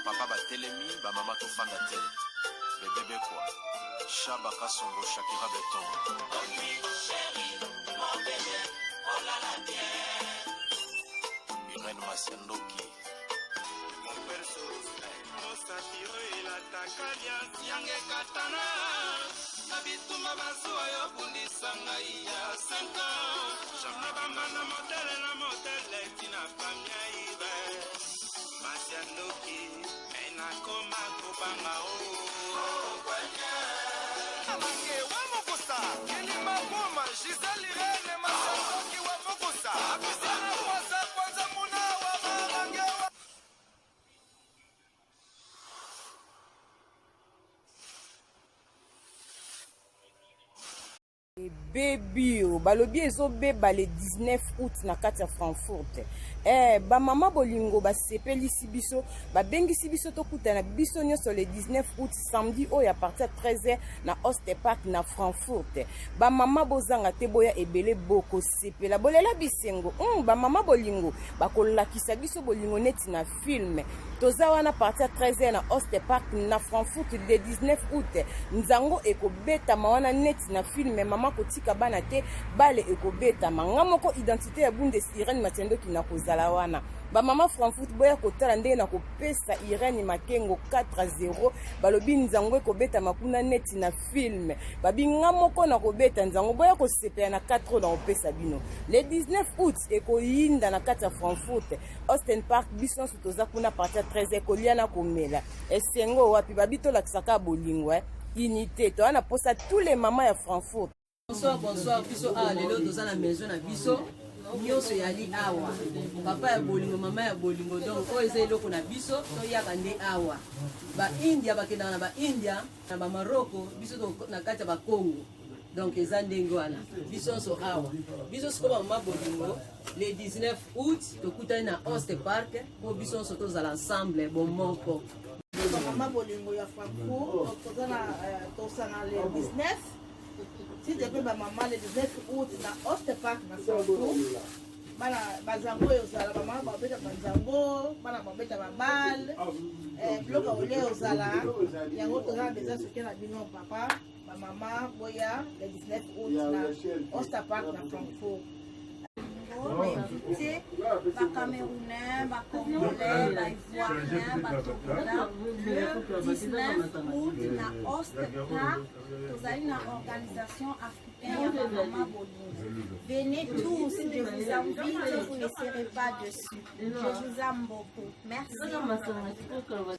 papa batelemi bamama tofanda te bebebe kwa Shaba Kasongo Shakira Beton Irene Masiandoki Yange katana na bituma bazuwa yo bundisa ngai ya 5 ans Jamna bambana modele tina famia ibe Masiandoki ena koma kubanga kwenye Amange wa Mokosa Kilima Buma Giselle Irene Masiandoki wa Mokosa Akusana kwanza muna wa Amange wa Bébio, balobi ezo beba le 19 août na kati ya Frankfurt. Ba mama bolingo ba sepelisi biso, ba bengisi biso tokutana biso nyonso le 19 août samedi oyo à partir de 13h na Osterpark na Frankfurt. Ba mama bozanga te boya ebele boko sepela bolela bisengo. Ba mama bolingo bakolakisa biso bolingo neti na film. Toza wana à partir de 13h na Osterpark na Frankfurt le 19 août. Nzango ekobeta mawana neti na film mama kotika bana te bale ekobeta mangamoko identité ya bunde Irene Masiandoki na kozala wana ba mama Frankfurt boya kotala ndenge na kopesa Irene Makengo 4-0 balobi nzango ekobeta makuna neti na film babi ngamoko na kobeta nzango boya kosepela na 4 na opesa bino le 19 août ekoyinda na kati ya Frankfurt Osterpark biso toza kuna partir 13 ekoliana komela esengo wapi babi tolakisaka bolingo unité to ana posa tous les mamans à Frankfurt. Bonsoir, biso a lelo toza na maison na biso. Nyonso yali awa. Papa ya bolingo, mama ya bolingo donc o eza eloko na biso to yaka nde awa. Ba India bakenda na ba India na ba Morocco biso to na kati ya ba Congo. Donc eza ndenge wana. Biso so awa. Biso siko ba mama bolingo le 19 août tokutani na Osterpark po biso so tozala ensemble bon moko. Mama bolingo ya Frankfurt tosana le 19 si depuis ma maman le 19 août na Osterpark na Frankfurt bana bazango yozala mama babeta bazango bana babeta babal bloka ole yozala yango tozana déjà soutien na bino papa ma maman boya le 19 août na Osterpark na Frankfurt. Invité, les Camerounais, les Congolais, les Ivoiriens, les Togolais, le 19 août, na Osterpark, vous avez une organisation africaine, Maman Bolingo. Venez tous, je vous invite, vous ne serez pas dessus. Je vous aime beaucoup. Merci.